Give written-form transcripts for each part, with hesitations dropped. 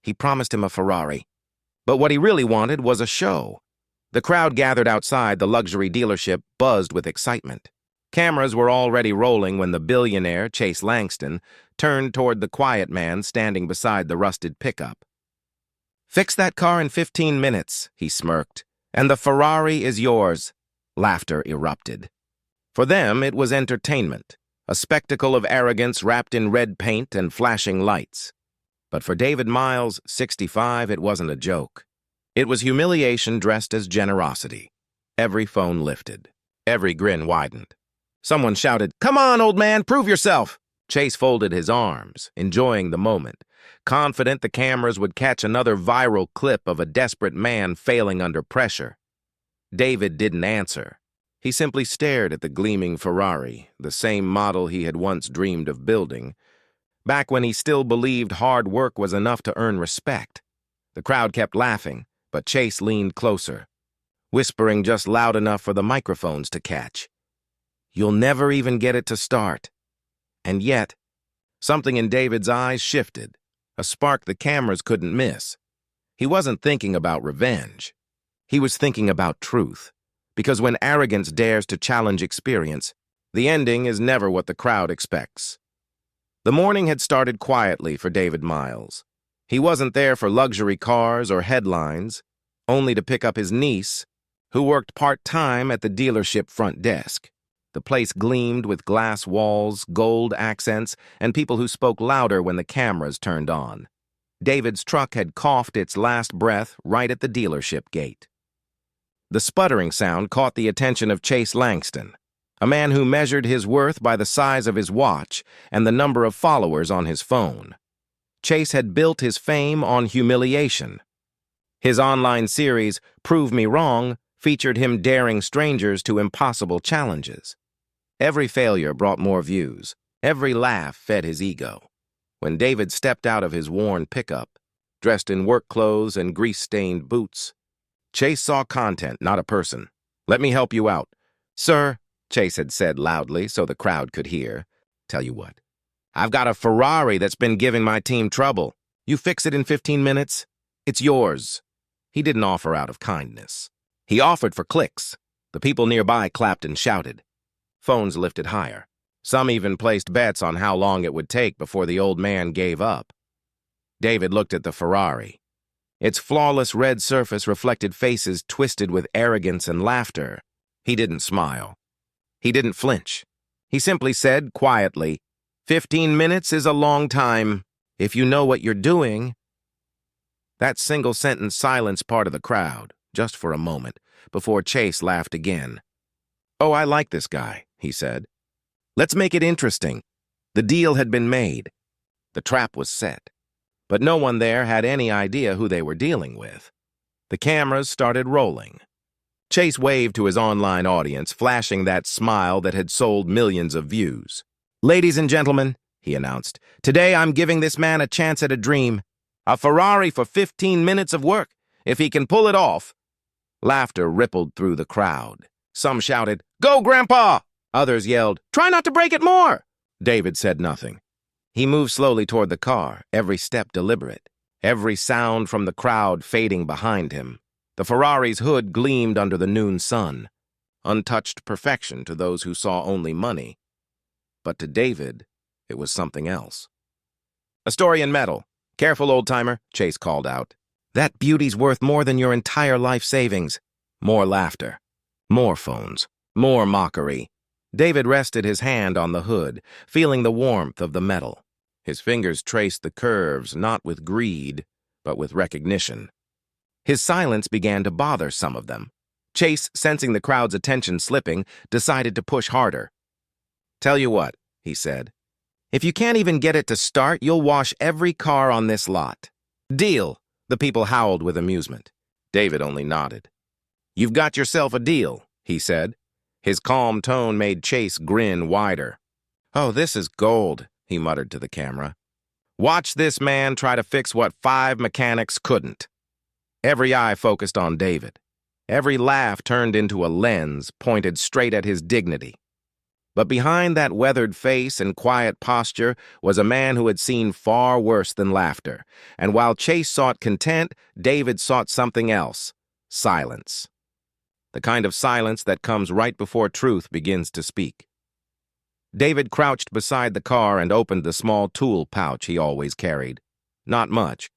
He promised him a Ferrari. But what he really wanted was a show. The crowd gathered outside the luxury dealership buzzed with excitement. Cameras were already rolling when the billionaire, Chase Langston, turned toward the quiet man standing beside the rusted pickup. "Fix that car in 15 minutes, he smirked, "and the Ferrari is yours." Laughter erupted. For them, it was entertainment, a spectacle of arrogance wrapped in red paint and flashing lights. But for David Miles, 65, it wasn't a joke. It was humiliation dressed as generosity. Every phone lifted. Every grin widened. Someone shouted, "Come on, old man, prove yourself!" Chase folded his arms, enjoying the moment, confident the cameras would catch another viral clip of a desperate man failing under pressure. David didn't answer. He simply stared at the gleaming Ferrari, the same model he had once dreamed of building, back when he still believed hard work was enough to earn respect. The crowd kept laughing, but Chase leaned closer, whispering just loud enough for the microphones to catch. "You'll never even get it to start." And yet, something in David's eyes shifted, a spark the cameras couldn't miss. He wasn't thinking about revenge. He was thinking about truth. Because when arrogance dares to challenge experience, the ending is never what the crowd expects. The morning had started quietly for David Miles. He wasn't there for luxury cars or headlines, only to pick up his niece, who worked part-time at the dealership front desk. The place gleamed with glass walls, gold accents, and people who spoke louder when the cameras turned on. David's truck had coughed its last breath right at the dealership gate. The sputtering sound caught the attention of Chase Langston, a man who measured his worth by the size of his watch and the number of followers on his phone. Chase had built his fame on humiliation. His online series, Prove Me Wrong, featured him daring strangers to impossible challenges. Every failure brought more views. Every laugh fed his ego. When David stepped out of his worn pickup, dressed in work clothes and grease-stained boots, Chase saw content, not a person. "Let me help you out." "Sir," Chase had said loudly so the crowd could hear, "tell you what, I've got a Ferrari that's been giving my team trouble. You fix it in 15 minutes, it's yours." He didn't offer out of kindness. He offered for clicks. The people nearby clapped and shouted. Phones lifted higher. Some even placed bets on how long it would take before the old man gave up. David looked at the Ferrari. Its flawless red surface reflected faces twisted with arrogance and laughter. He didn't smile. He didn't flinch. He simply said, quietly, 15 minutes is a long time, if you know what you're doing." That single sentence silenced part of the crowd, just for a moment, before Chase laughed again. "Oh, I like this guy," he said. "Let's make it interesting." The deal had been made. The trap was set. But no one there had any idea who they were dealing with. The cameras started rolling. Chase waved to his online audience, flashing that smile that had sold millions of views. "Ladies and gentlemen," he announced, "today I'm giving this man a chance at a dream. A Ferrari for 15 minutes of work, if he can pull it off." Laughter rippled through the crowd. Some shouted, "Go, Grandpa!" Others yelled, "Try not to break it more!" David said nothing. He moved slowly toward the car, every step deliberate, every sound from the crowd fading behind him. The Ferrari's hood gleamed under the noon sun, untouched perfection to those who saw only money. But to David, it was something else. "A story in metal. Careful, old-timer," Chase called out. "That beauty's worth more than your entire life savings." More laughter. More phones. More mockery. David rested his hand on the hood, feeling the warmth of the metal. His fingers traced the curves, not with greed, but with recognition. His silence began to bother some of them. Chase, sensing the crowd's attention slipping, decided to push harder. "Tell you what," he said. "If you can't even get it to start, you'll wash every car on this lot." "Deal," the people howled with amusement. David only nodded. "You've got yourself a deal," he said. His calm tone made Chase grin wider. "Oh, this is gold," he muttered to the camera. "Watch this man try to fix what 5 mechanics couldn't." Every eye focused on David. Every laugh turned into a lens pointed straight at his dignity. But behind that weathered face and quiet posture was a man who had seen far worse than laughter. And while Chase sought content, David sought something else: silence. The kind of silence that comes right before truth begins to speak. David crouched beside the car and opened the small tool pouch he always carried. Not much.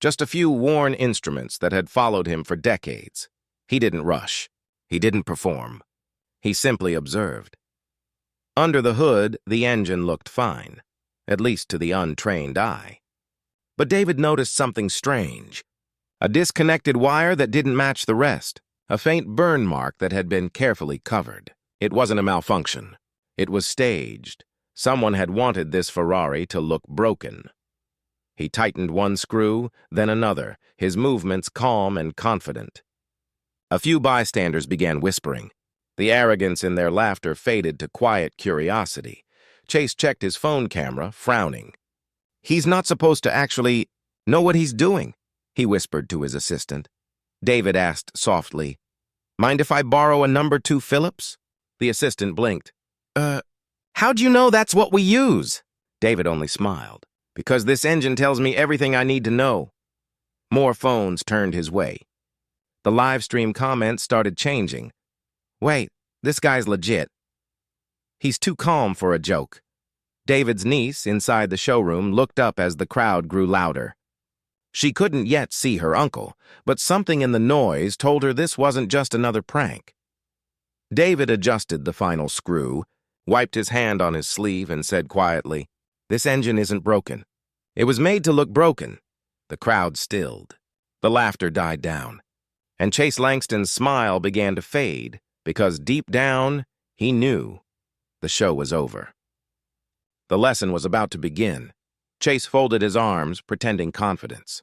Just a few worn instruments that had followed him for decades. He didn't rush. He didn't perform. He simply observed. Under the hood, the engine looked fine, at least to the untrained eye. But David noticed something strange. A disconnected wire that didn't match the rest. A faint burn mark that had been carefully covered. It wasn't a malfunction. It was staged. Someone had wanted this Ferrari to look broken. He tightened one screw, then another, his movements calm and confident. A few bystanders began whispering. The arrogance in their laughter faded to quiet curiosity. Chase checked his phone camera, frowning. "He's not supposed to actually know what he's doing," he whispered to his assistant. David asked softly, "Mind if I borrow a number 2 Phillips?" The assistant blinked. How'd you know that's what we use?" David only smiled. "Because this engine tells me everything I need to know." More phones turned his way. The live stream comments started changing. "Wait, this guy's legit. He's too calm for a joke." David's niece, inside the showroom, looked up as the crowd grew louder. She couldn't yet see her uncle, but something in the noise told her this wasn't just another prank. David adjusted the final screw, wiped his hand on his sleeve, and said quietly, "This engine isn't broken. It was made to look broken." The crowd stilled. The laughter died down, and Chase Langston's smile began to fade, because deep down, he knew the show was over. The lesson was about to begin. Chase folded his arms, pretending confidence.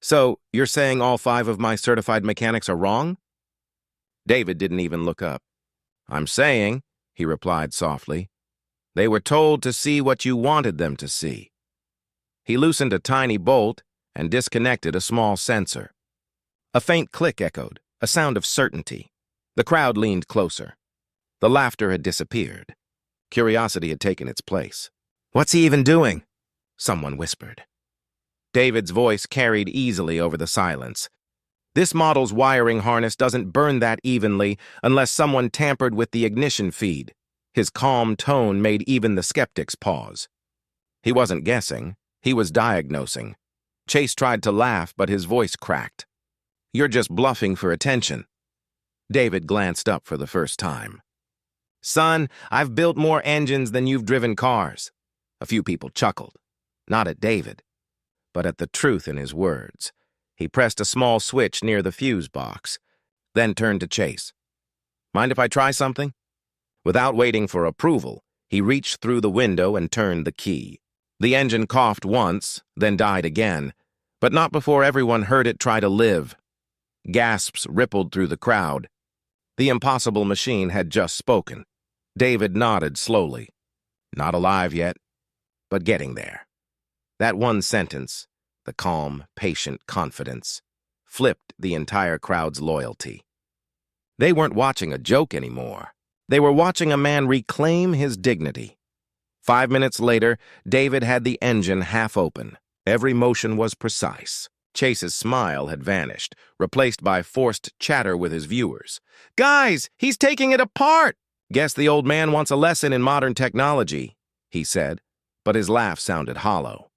"So, you're saying all 5 of my certified mechanics are wrong?" David didn't even look up. "I'm saying," he replied softly, "they were told to see what you wanted them to see." He loosened a tiny bolt and disconnected a small sensor. A faint click echoed, a sound of certainty. The crowd leaned closer. The laughter had disappeared. Curiosity had taken its place. "What's he even doing?" someone whispered. David's voice carried easily over the silence. "This model's wiring harness doesn't burn that evenly unless someone tampered with the ignition feed." His calm tone made even the skeptics pause. He wasn't guessing. He was diagnosing. Chase tried to laugh, but his voice cracked. "You're just bluffing for attention." David glanced up for the first time. "Son, I've built more engines than you've driven cars." A few people chuckled. Not at David, but at the truth in his words. He pressed a small switch near the fuse box, then turned to Chase. "Mind if I try something?" Without waiting for approval, he reached through the window and turned the key. The engine coughed once, then died again, but not before everyone heard it try to live. Gasps rippled through the crowd. The impossible machine had just spoken. David nodded slowly. Not alive yet, but getting there. That one sentence, the calm, patient confidence, flipped the entire crowd's loyalty. They weren't watching a joke anymore. They were watching a man reclaim his dignity. 5 minutes later, David had the engine half open. Every motion was precise. Chase's smile had vanished, replaced by forced chatter with his viewers. "Guys, he's taking it apart!" "Guess the old man wants a lesson in modern technology," he said, but his laugh sounded hollow.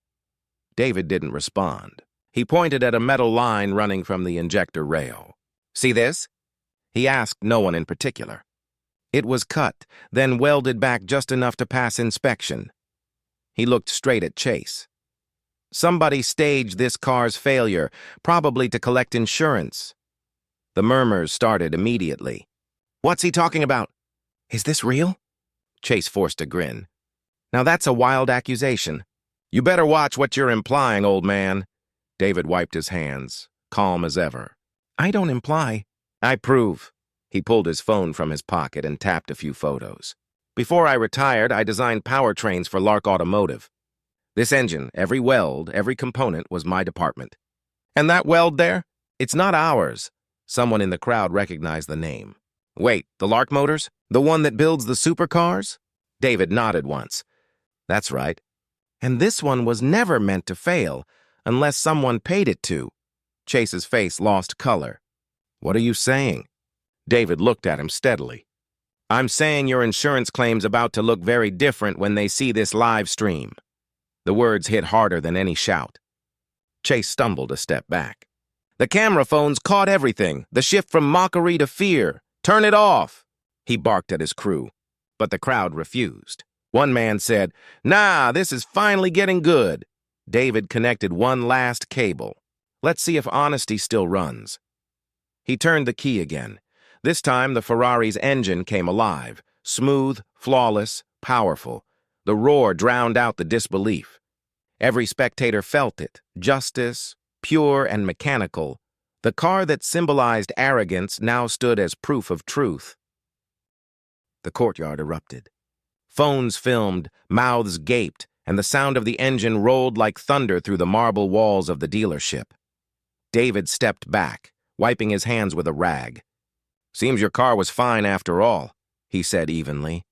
David didn't respond. He pointed at a metal line running from the injector rail. "See this?" He asked no one in particular. It was cut, then welded back just enough to pass inspection. He looked straight at Chase. "Somebody staged this car's failure, probably to collect insurance." The murmurs started immediately. "What's he talking about? Is this real?" Chase forced a grin. "Now that's a wild accusation. You better watch what you're implying, old man." David wiped his hands, calm as ever. "I don't imply. I prove." He pulled his phone from his pocket and tapped a few photos. "Before I retired, I designed powertrains for Lark Automotive. This engine, every weld, every component was my department. And that weld there? It's not ours." Someone in the crowd recognized the name. "Wait, the Lark Motors? The one that builds the supercars?" David nodded once. That's right. And this one was never meant to fail, unless someone paid it to. Chase's face lost color. What are you saying? David looked at him steadily. I'm saying your insurance claim's about to look very different when they see this live stream. The words hit harder than any shout. Chase stumbled a step back. The camera phones caught everything, the shift from mockery to fear. Turn it off! He barked at his crew, but the crowd refused. One man said, Nah, this is finally getting good. David connected one last cable. Let's see if honesty still runs. He turned the key again. This time the Ferrari's engine came alive, smooth, flawless, powerful. The roar drowned out the disbelief. Every spectator felt it, justice, pure and mechanical. The car that symbolized arrogance now stood as proof of truth. The courtyard erupted. Phones filmed, mouths gaped, and the sound of the engine rolled like thunder through the marble walls of the dealership. David stepped back, wiping his hands with a rag. Seems your car was fine after all, he said evenly.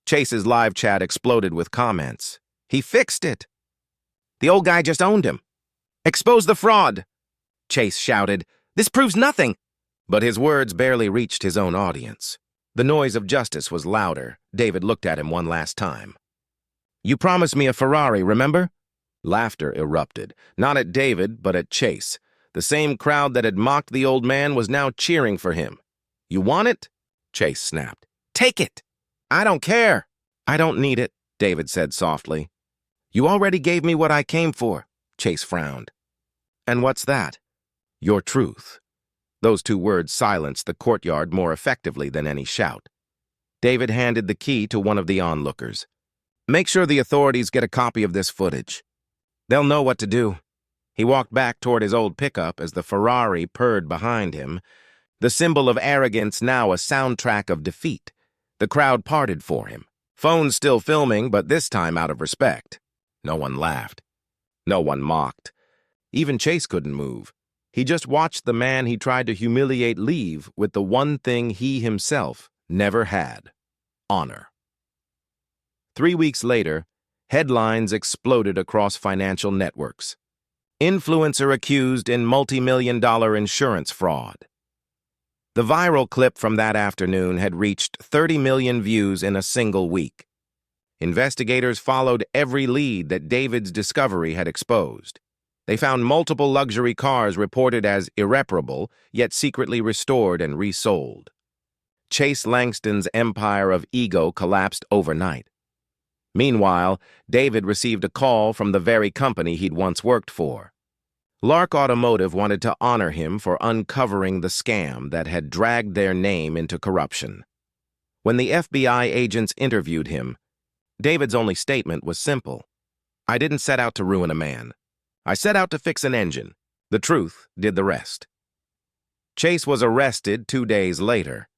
Chase's live chat exploded with comments. He fixed it. The old guy just owned him. Expose the fraud, Chase shouted. This proves nothing. But his words barely reached his own audience. The noise of justice was louder. David looked at him one last time. You promised me a Ferrari, remember? Laughter erupted, not at David, but at Chase. The same crowd that had mocked the old man was now cheering for him. You want it? Chase snapped. Take it! I don't care. I don't need it, David said softly. You already gave me what I came for, Chase frowned. And what's that? Your truth. Those two words silenced the courtyard more effectively than any shout. David handed the key to one of the onlookers. Make sure the authorities get a copy of this footage. They'll know what to do. He walked back toward his old pickup as the Ferrari purred behind him, the symbol of arrogance now a soundtrack of defeat. The crowd parted for him. Phones still filming, but this time out of respect. No one laughed. No one mocked. Even Chase couldn't move. He just watched the man he tried to humiliate leave with the one thing he himself never had: honor. 3 weeks later, headlines exploded across financial networks. Influencer accused in multi-million-dollar insurance fraud. The viral clip from that afternoon had reached 30 million views in a single week. Investigators followed every lead that David's discovery had exposed. They found multiple luxury cars reported as irreparable, yet secretly restored and resold. Chase Langston's empire of ego collapsed overnight. Meanwhile, David received a call from the very company he'd once worked for. Lark Automotive wanted to honor him for uncovering the scam that had dragged their name into corruption. When the FBI agents interviewed him, David's only statement was simple. I didn't set out to ruin a man. I set out to fix an engine. The truth did the rest. Chase was arrested 2 days later,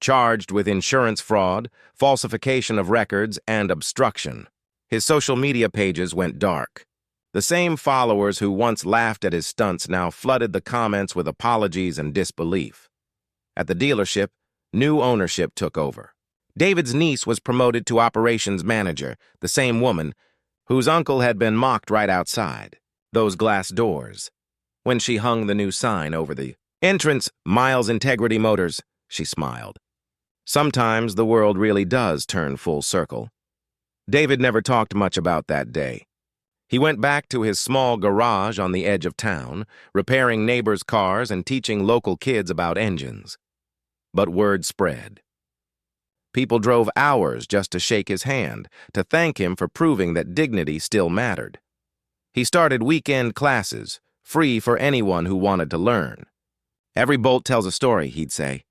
charged with insurance fraud, falsification of records, and obstruction. His social media pages went dark. The same followers who once laughed at his stunts now flooded the comments with apologies and disbelief. At the dealership, new ownership took over. David's niece was promoted to operations manager, the same woman whose uncle had been mocked right outside. Those glass doors. When she hung the new sign over the entrance, Miles Integrity Motors, she smiled. Sometimes the world really does turn full circle. David never talked much about that day. He went back to his small garage on the edge of town, repairing neighbors' cars and teaching local kids about engines. But word spread. People drove hours just to shake his hand, to thank him for proving that dignity still mattered. He started weekend classes, free for anyone who wanted to learn. Every bolt tells a story, he'd say,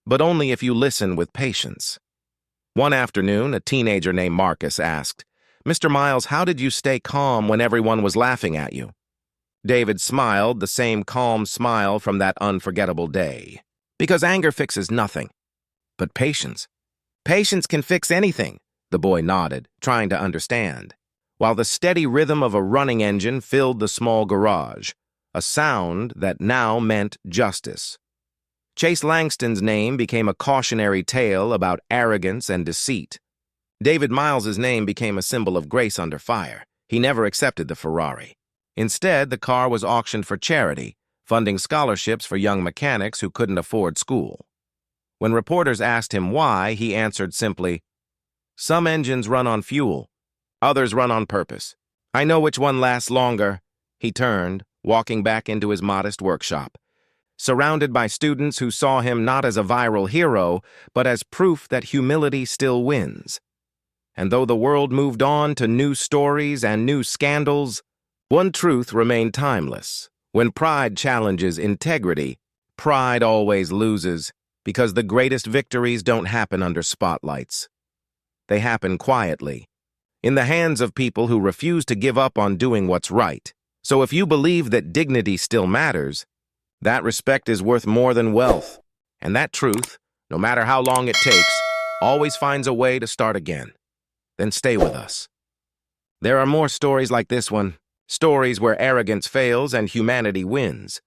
but only if you listen with patience. One afternoon, a teenager named Marcus asked, Mr. Miles, how did you stay calm when everyone was laughing at you? David smiled, the same calm smile from that unforgettable day. Because anger fixes nothing. But patience. Patience can fix anything, the boy nodded, trying to understand, while the steady rhythm of a running engine filled the small garage, a sound that now meant justice. Chase Langston's name became a cautionary tale about arrogance and deceit. David Miles's name became a symbol of grace under fire. He never accepted the Ferrari. Instead, the car was auctioned for charity, funding scholarships for young mechanics who couldn't afford school. When reporters asked him why, he answered simply, "Some engines run on fuel, others run on purpose. I know which one lasts longer." He turned, walking back into his modest workshop, surrounded by students who saw him not as a viral hero, but as proof that humility still wins. And though the world moved on to new stories and new scandals, one truth remained timeless. When pride challenges integrity, pride always loses, because the greatest victories don't happen under spotlights. They happen quietly, in the hands of people who refuse to give up on doing what's right. So if you believe that dignity still matters, that respect is worth more than wealth. And that truth, no matter how long it takes, always finds a way to start again. Then stay with us. There are more stories like this one, stories where arrogance fails and humanity wins.